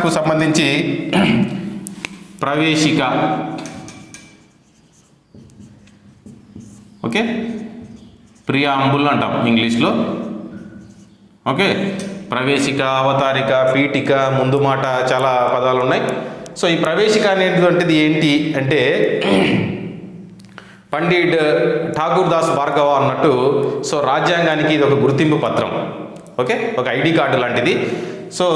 కు సంబంధించి ప్రవేశిక, okay, preamble అంటాం ఇంగ్లీష్లో. ఓకే, ప్రవేశిక, అవతారిక, పీఠిక, ముందు మాట, చాలా పదాలు ఉన్నాయి. సో ఈ ప్రవేశిక అనేటువంటిది ఏంటి అంటే పండిట్ ఠాకూర్ దాస్ భార్గవ అన్నట్టు, సో రాజ్యాంగానికి ఇది ఒక గుర్తింపు పత్రం, ఓకే, ఒక ఐడి కార్డు లాంటిది. సో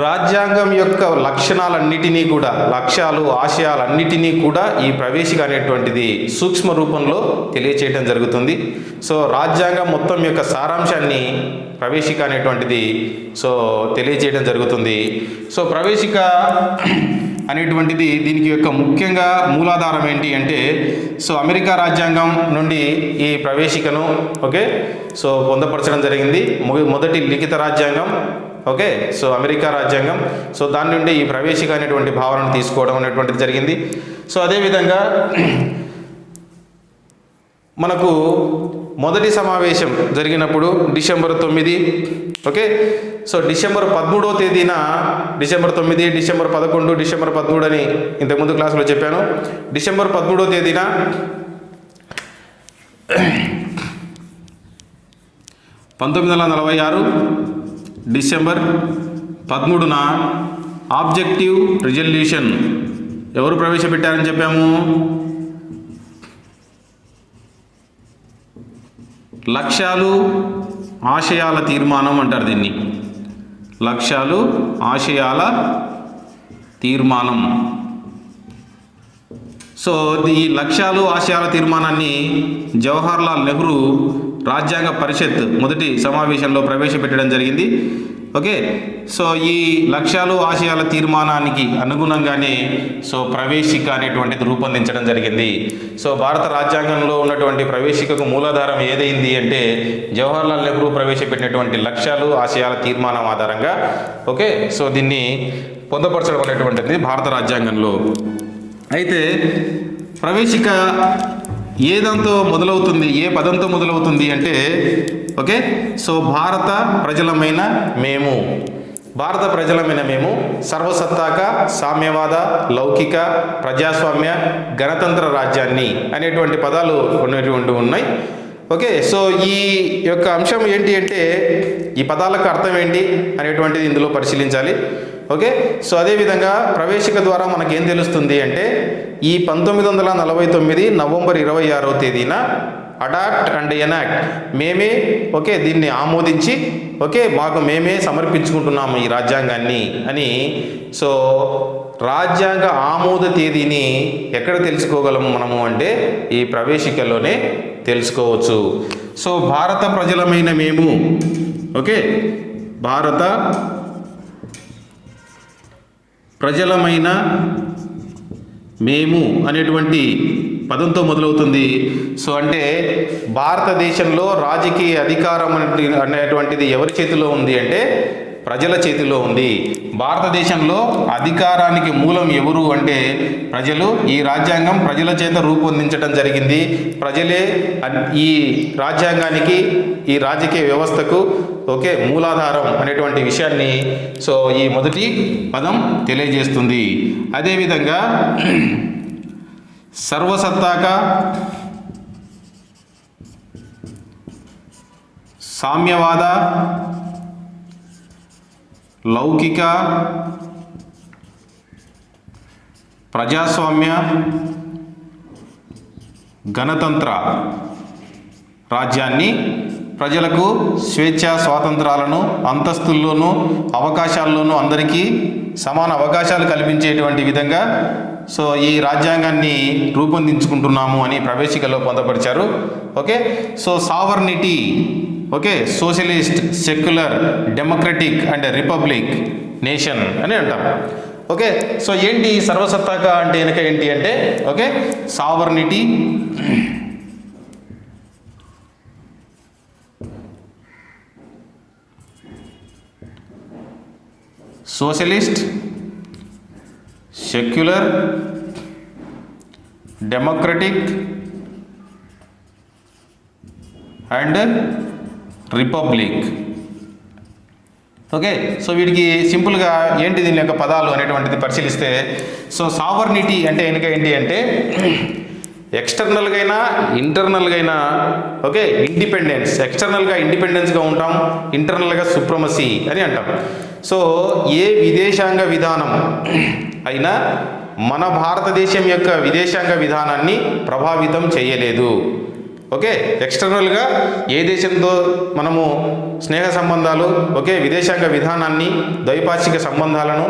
రాజ్యాంగం యొక్క లక్షణాలన్నిటినీ కూడా, లక్ష్యాలు, ఆశయాలన్నిటినీ కూడా ఈ ప్రవేశిక అనేటువంటిది సూక్ష్మ రూపంలో తెలియచేయడం జరుగుతుంది. సో రాజ్యాంగం మొత్తం యొక్క సారాంశాన్ని ప్రవేశిక అనేటువంటిది సో తెలియచేయడం జరుగుతుంది. సో ప్రవేశిక అనేటువంటిది దీనికి యొక్క ముఖ్యంగా మూలాధారం ఏంటి అంటే, సో అమెరికా రాజ్యాంగం నుండి ఈ ప్రవేశికను, ఓకే, సో పొందపరచడం జరిగింది. మొదటి లిఖిత రాజ్యాంగం, ఓకే, సో అమెరికా రాజ్యాంగం. సో దాని నుండి ఈ ప్రవేశిక అనేటువంటి భావనను తీసుకోవడం అనేటువంటిది జరిగింది. సో అదేవిధంగా మనకు మొదటి సమావేశం జరిగినప్పుడు డిసెంబర్ 9, ఓకే, సో డిసెంబర్ 13వ తేదీన, డిసెంబర్ 9, డిసెంబర్ 11, డిసెంబర్ 13 అని ఇంతకుముందు క్లాసులో చెప్పాను. డిసెంబర్ 13వ తేదీన 1946, డిసెంబర్ 13న ఆబ్జెక్టివ్ రిజల్యూషన్ ఎవరు ప్రవేశపెట్టారని చెప్పాము? లక్ష్యాలు, ఆశయాల తీర్మానం అంటారు దీన్ని. లక్ష్యాలు, ఆశయాల తీర్మానం. సో ఈ లక్ష్యాలు, ఆశయాల తీర్మానాన్ని జవహర్లాల్ నెహ్రూ రాజ్యాంగ పరిషత్ మొదటి సమావేశంలో ప్రవేశపెట్టడం జరిగింది. ఓకే, సో ఈ లక్ష్యాలు, ఆశయాల తీర్మానానికి అనుగుణంగానే సో ప్రవేశిక అనేటువంటిది రూపొందించడం జరిగింది. సో భారత రాజ్యాంగంలో ఉన్నటువంటి ప్రవేశికకు మూలాధారం ఏదైంది అంటే జవహర్లాల్ నెహ్రూ ప్రవేశపెట్టినటువంటి లక్ష్యాలు, ఆశయాల తీర్మానం ఆధారంగా, ఓకే, సో దీన్ని పొందపరచడం అనేటువంటిది భారత రాజ్యాంగంలో. అయితే ప్రవేశిక ఏ దాంతో మొదలవుతుంది, ఏ పదంతో మొదలవుతుంది అంటే, ఓకే, సో భారత ప్రజలమైన మేము, భారత ప్రజలమైన మేము సర్వసత్తాక, సామ్యవాద, లౌకిక, ప్రజాస్వామ్య, గణతంత్ర రాజ్యాన్ని అనేటువంటి పదాలు ఉన్నాయి. ఓకే, సో ఈ యొక్క అంశం ఏంటి అంటే ఈ పదాలకు అర్థం ఏంటి అనేటువంటిది ఇందులో పరిశీలించాలి. ఓకే, సో అదేవిధంగా ప్రవేశిక ద్వారా మనకేం తెలుస్తుంది అంటే ఈ 1949 నవంబర్ 26వ తేదీన అడాప్ట్ అండ్ ఎనాక్ట్, మేమే, ఓకే, దీన్ని ఆమోదించి, ఓకే, మాకు మేమే సమర్పించుకుంటున్నాము ఈ రాజ్యాంగాన్ని అని. సో రాజ్యాంగ ఆమోద తేదీని ఎక్కడ తెలుసుకోగలము మనము అంటే ఈ ప్రవేశికలోనే తెలుసుకోవచ్చు. సో భారత ప్రజలమైన మేము, ఓకే, భారత ప్రజలమైన మేము అనేటువంటి పదంతో మొదలవుతుంది. సో అంటే భారతదేశంలో రాజకీయ అధికారం అనేటువంటిది ఎవరి చేతిలో ఉంది అంటే ప్రజల చేతిలో ఉంది. భారతదేశంలో అధికారానికి మూలం ఎవరు అంటే ప్రజలు. ఈ రాజ్యాంగం ప్రజల చేత రూపొందించడం జరిగింది. ప్రజలే ఈ రాజ్యాంగానికి, ఈ రాజకీయ వ్యవస్థకు, ఓకే, మూలాధారం అనేటువంటి విషయాన్ని సో ఈ మొదటి పదం తెలియజేస్తుంది. అదేవిధంగా సర్వసత్తాక, సామ్యవాద, లౌకిక, ప్రజాస్వామ్య, గణతంత్ర రాజ్యాన్ని ప్రజలకు స్వేచ్ఛ, స్వాతంత్రాలను, అంతస్తుల్లోనూ అవకాశాల్లోనూ అందరికీ సమాన అవకాశాలు కల్పించేటువంటి విధంగా సో ఈ రాజ్యాంగాన్ని రూపొందించుకుంటున్నాము అని ప్రవేశికలో పొందపరిచారు. Okay, so sovereignty, okay, socialist, secular, democratic and republic nation అని అంటాం. ఓకే, సో ఏంటి సర్వసత్తాక అంటే వెనక ఏంటి అంటే, okay, sovereignty, socialist, secular, democratic and republic okay, so వీటికి సింపుల్గా ఏంటి దీని యొక్క పదాలు అనేటువంటిది పరిశీలిస్తే, సో సావర్నిటీ అంటే ఏంటి అంటే ఎక్స్టర్నల్గా అయినా ఇంటర్నల్గా అయినా ఓకే ఇండిపెండెన్స్, ఎక్స్టర్నల్గా ఇండిపెండెన్స్గా ఉంటాం, ఇంటర్నల్గా సుప్రమసీ అని అంటాం. సో ఏ విదేశాంగ విధానం అయినా మన భారతదేశం యొక్క విదేశాంగ విధానాన్ని ప్రభావితం చేయలేదు. ఓకే, ఎక్స్టర్నల్గా ఏ దేశంతో మనము స్నేహ సంబంధాలు ఓకే విదేశాంగ విధానాన్ని ద్వైపాక్షిక సంబంధాలను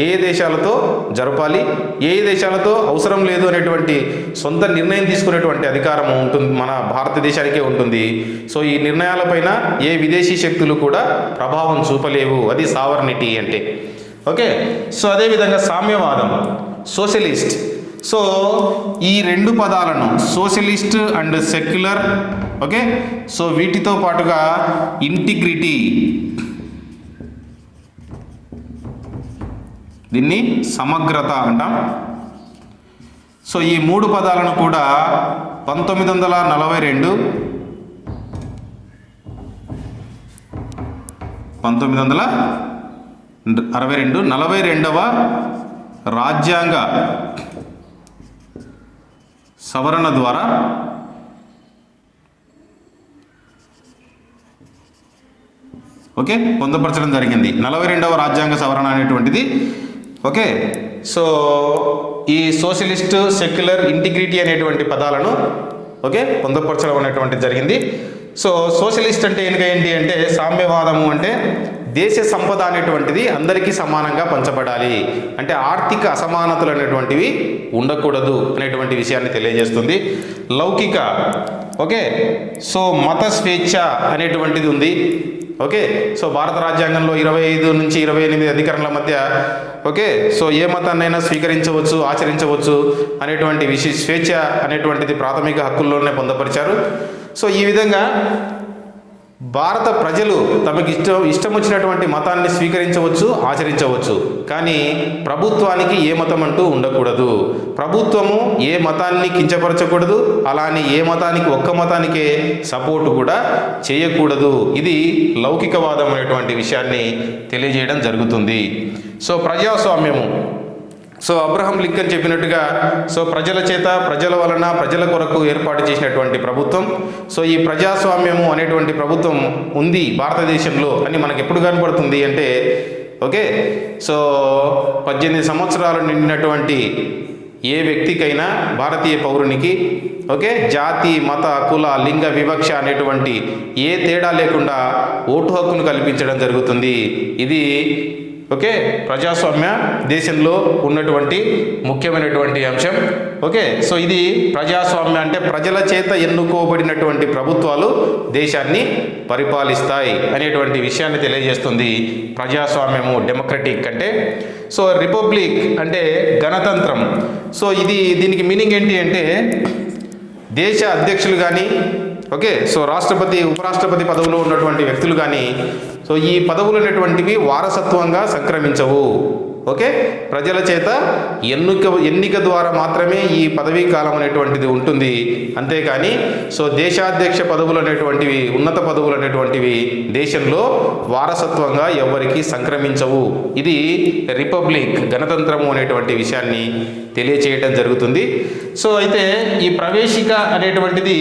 ఏ దేశాలతో జరపాలి, ఏ దేశాలతో అవసరం లేదు అనేటువంటి సొంత నిర్ణయం తీసుకునేటువంటి అధికారం ఉంటుంది మన భారతదేశానికే ఉంటుంది. సో ఈ నిర్ణయాలపైన ఏ విదేశీ శక్తులు కూడా ప్రభావం చూపలేవు, అది సావర్నిటీ అంటే. ఓకే, సో అదేవిధంగా సామ్యవాదం, సోషలిస్ట్. సో ఈ రెండు పదాలను socialist and secular okay, so వీటితో పాటుగా ఇంటిగ్రిటీ, దీన్ని సమగ్రత అంటాం. సో ఈ మూడు పదాలను కూడా 1942 42వ రాజ్యాంగ సవరణ ద్వారా ఓకే పొందుపరచడం జరిగింది. 42వ రాజ్యాంగ సవరణ అనేటువంటిది. ఓకే, సో ఈ సోషలిస్ట్, సెక్యులర్, ఇంటిగ్రిటీ అనేటువంటి పదాలను ఓకే పొందుపరచడం అనేటువంటిది జరిగింది. సో సోషలిస్ట్ అంటే ఏంటి అంటే సామ్యవాదము అంటే దేశ సంపద అనేటువంటిది అందరికీ సమానంగా పంచబడాలి, అంటే ఆర్థిక అసమానతలు అనేటువంటివి ఉండకూడదు అనేటువంటి విషయాన్ని తెలియజేస్తుంది. లౌకిక ఓకే, సో మత స్వేచ్ఛ అనేటువంటిది ఉంది. ఓకే, సో భారత రాజ్యాంగంలో 25 నుంచి 28 అధికరణల మధ్య ఓకే సో ఏ మతాన్నైనా స్వీకరించవచ్చు, ఆచరించవచ్చు అనేటువంటి స్వేచ్ఛ అనేటువంటిది ప్రాథమిక హక్కుల్లోనే పొందపరిచారు. సో ఈ విధంగా భారత ప్రజలు తమకి ఇష్టం వచ్చినటువంటి మతాన్ని స్వీకరించవచ్చు, ఆచరించవచ్చు, కానీ ప్రభుత్వానికి ఏ మతం అంటూ ఉండకూడదు. ప్రభుత్వము ఏ మతాన్ని కించపరచకూడదు, అలానే ఏ మతానికి ఒక్క మతానికే సపోర్టు కూడా చేయకూడదు. ఇది లౌకికవాదం అనేటువంటి విషయాన్ని తెలియజేయడం జరుగుతుంది. సో ప్రజాస్వామ్యము, సో అబ్రహం లింకన్ చెప్పినట్టుగా సో ప్రజల చేత, ప్రజల వలన, ప్రజల కొరకు ఏర్పాటు చేసినటువంటి ప్రభుత్వం. సో ఈ ప్రజాస్వామ్యము అనేటువంటి ప్రభుత్వం ఉంది భారతదేశంలో అని మనకు ఎప్పుడు కనపడుతుంది అంటే ఓకే సో 18 సంవత్సరాలు నిండినటువంటి ఏ వ్యక్తికైనా, భారతీయ పౌరునికి ఓకే జాతి, మత, కుల, లింగ వివక్ష అనేటువంటి ఏ తేడా లేకుండా ఓటు హక్కును కల్పించడం జరుగుతుంది. ఇది ఓకే ప్రజాస్వామ్య దేశంలో ఉన్నటువంటి ముఖ్యమైనటువంటి అంశం. ఓకే, సో ఇది ప్రజాస్వామ్య అంటే ప్రజల చేత ఎన్నుకోబడినటువంటి ప్రభుత్వాలు దేశాన్ని పరిపాలిస్తాయి అనేటువంటి విషయాన్ని తెలియజేస్తుంది ప్రజాస్వామ్యము, డెమోక్రటిక్ అంటే. సో రిపబ్లిక్ అంటే గణతంత్రం. సో దీనికి మీనింగ్ ఏంటి అంటే దేశ అధ్యక్షులు కానీ ఓకే సో రాష్ట్రపతి, ఉపరాష్ట్రపతి పదవులో ఉన్నటువంటి వ్యక్తులు కానీ సో ఈ పదవులు అనేటువంటివి వారసత్వంగా సంక్రమించవు. ఓకే, ప్రజల చేత ఎన్నిక ద్వారా మాత్రమే ఈ పదవీ కాలం అనేటువంటిది ఉంటుంది. అంతేకాని సో దేశాధ్యక్ష పదవులు అనేటువంటివి, ఉన్నత పదవులు అనేటువంటివి దేశంలో వారసత్వంగా ఎవరికి సంక్రమించవు. ఇది రిపబ్లిక్, గణతంత్రము అనేటువంటి విషయాన్ని తెలియచేయడం జరుగుతుంది. సో అయితే ఈ ప్రవేశిక అనేటువంటిది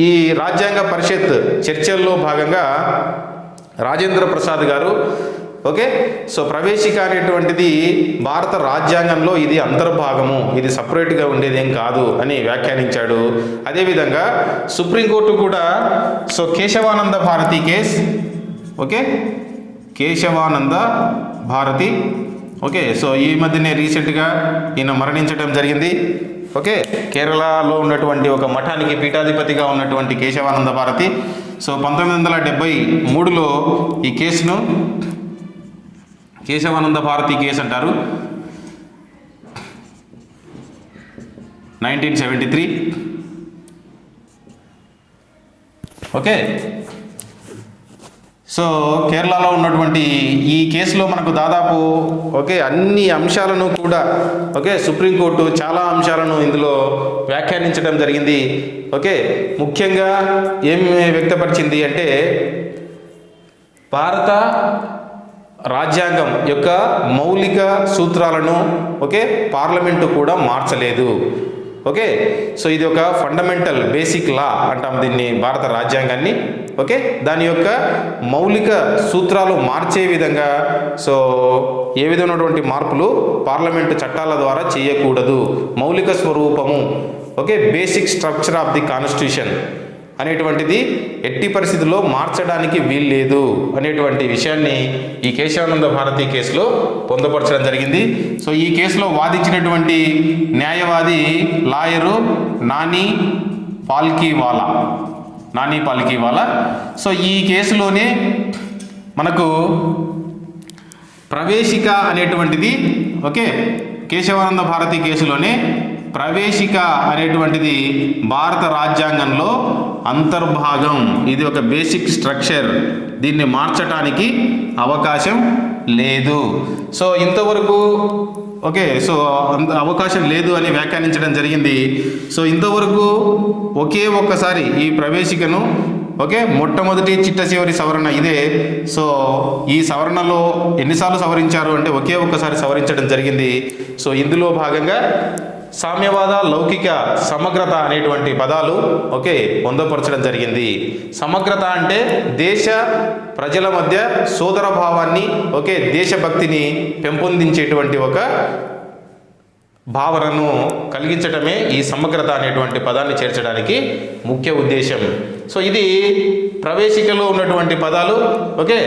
ఈ రాజ్యాంగ పరిషత్ చర్చల్లో భాగంగా రాజేంద్ర ప్రసాద్ గారు ఓకే సో ప్రవేశిక అనేటువంటిది భారత రాజ్యాంగంలో ఇది అంతర్భాగము, ఇది సపరేట్గా ఉండేదేం కాదు అని వ్యాఖ్యానించాడు. అదేవిధంగా సుప్రీంకోర్టు కూడా so Kesavananda Bharati case okay Kesavananda Bharati okay so ఈ మధ్యనే రీసెంట్గా ఈయన మరణించడం జరిగింది. ఓకే, కేరళలో ఉన్నటువంటి ఒక మఠానికి పీఠాధిపతిగా ఉన్నటువంటి కేశవానంద భారతి. సో 1973లో ఈ కేసును కేశవానంద భారతి కేసు అంటారు. 1973 ఓకే. సో కేరళలో ఉన్నటువంటి ఈ కేసులో మనకు దాదాపు ఓకే అన్ని అంశాలను కూడా ఓకే సుప్రీంకోర్టు చాలా అంశాలను ఇందులో వ్యాఖ్యానించడం జరిగింది. ఓకే, ముఖ్యంగా ఏం వ్యక్తపరిచింది అంటే భారత రాజ్యాంగం యొక్క మౌలిక సూత్రాలను ఓకే పార్లమెంటు కూడా మార్చలేదు. ఓకే, సో ఇది ఒక ఫండమెంటల్ బేసిక్ లా అంటాం దీన్ని, భారత రాజ్యాంగాన్ని. ఓకే, దాని యొక్క మౌలిక సూత్రాలు మార్చే విధంగా సో ఏ విధమైనటువంటి మార్పులు పార్లమెంటు చట్టాల ద్వారా చేయకూడదు. మౌలిక స్వరూపము okay basic structure of the constitution అనేటువంటిది ఎట్టి పరిస్థితుల్లో మార్చడానికి వీల్లేదు అనేటువంటి విషయాన్ని ఈ కేశవానంద భారతి కేసులో పొందుపరచడం జరిగింది. సో ఈ కేసులో వాదించినటువంటి న్యాయవాది లాయరు నాని పాల్కీవాలా. సో ఈ కేసులోనే మనకు ప్రవేశిక అనేటువంటిది ఓకే కేశవానంద భారతి కేసులోనే ప్రవేశిక అనేటువంటిది భారత రాజ్యాంగంలో అంతర్భాగం, ఇది ఒక బేసిక్ స్ట్రక్చర్, దీన్ని మార్చడానికి అవకాశం లేదు. సో ఇంతవరకు ఓకే సో అవకాశం లేదు అని వ్యాఖ్యానించడం జరిగింది. సో ఇంతవరకు ఒకే ఒక్కసారి ఈ ప్రవేశికను ఓకే మొట్టమొదటి చిట్ట చివరి సవరణ ఇదే. సో ఈ సవరణలో ఎన్నిసార్లు సవరించారు అంటే ఒకే ఒక్కసారి సవరించడం జరిగింది. సో ఇందులో భాగంగా సామ్యవాద, లౌకిక, సమగ్రత అనేటువంటి పదాలు ఓకే పొందుపరచడం జరిగింది. సమగ్రత అంటే దేశ ప్రజల మధ్య సోదర భావాన్ని ఓకే దేశభక్తిని పెంపొందించేటువంటి ఒక భావనను కలిగించటమే ఈ సమగ్రత అనేటువంటి పదాన్ని చేర్చడానికి ముఖ్య ఉద్దేశం. సో ఇది ప్రవేశికలో ఉన్నటువంటి పదాలు ఓకే.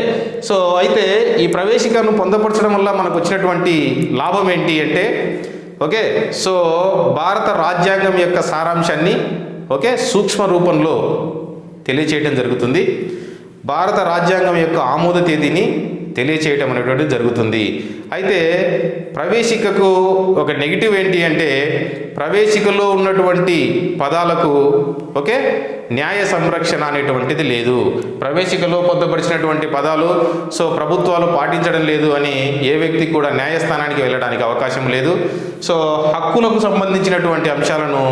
సో అయితే ఈ ప్రవేశికను పొందపరచడం వల్ల మనకు వచ్చినటువంటి లాభం ఏంటి అంటే ఓకే సో భారత రాజ్యాంగం యొక్క సారాంశాన్ని ఓకే సూక్ష్మ రూపంలో తెలియచేయటం జరుగుతుంది. భారత రాజ్యాంగం యొక్క ఆమోద తేదీని తెలియచేయటం అనేటువంటిది జరుగుతుంది. అయితే ప్రవేశికకు ఒక నెగిటివ్ ఏంటి అంటే ప్రవేశికలో ఉన్నటువంటి పదాలకు ఓకే న్యాయ సంరక్షణ అనేటువంటిది లేదు. ప్రవేశికలో పొందుపరిచినటువంటి పదాలు సో ప్రభుత్వాలు పాటించడం లేదు అని ఏ వ్యక్తి కూడా న్యాయస్థానానికి వెళ్ళడానికి అవకాశం లేదు. సో హక్కులకు సంబంధించినటువంటి అంశాలను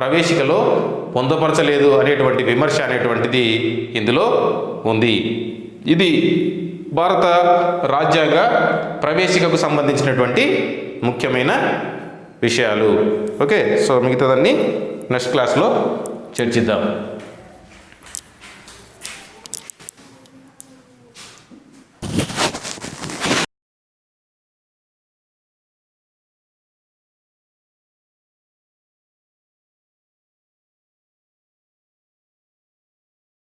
ప్రవేశికలో పొందుపరచలేదు అనేటువంటి విమర్శ అనేటువంటిది ఇందులో ఉంది. ఇది భారత రాజ్యాంగ ప్రవేశికకు సంబంధించినటువంటి ముఖ్యమైన విషయాలు. ఓకే, సో మిగతాదన్నీ నెక్స్ట్ క్లాస్లో చర్చిద్దాం.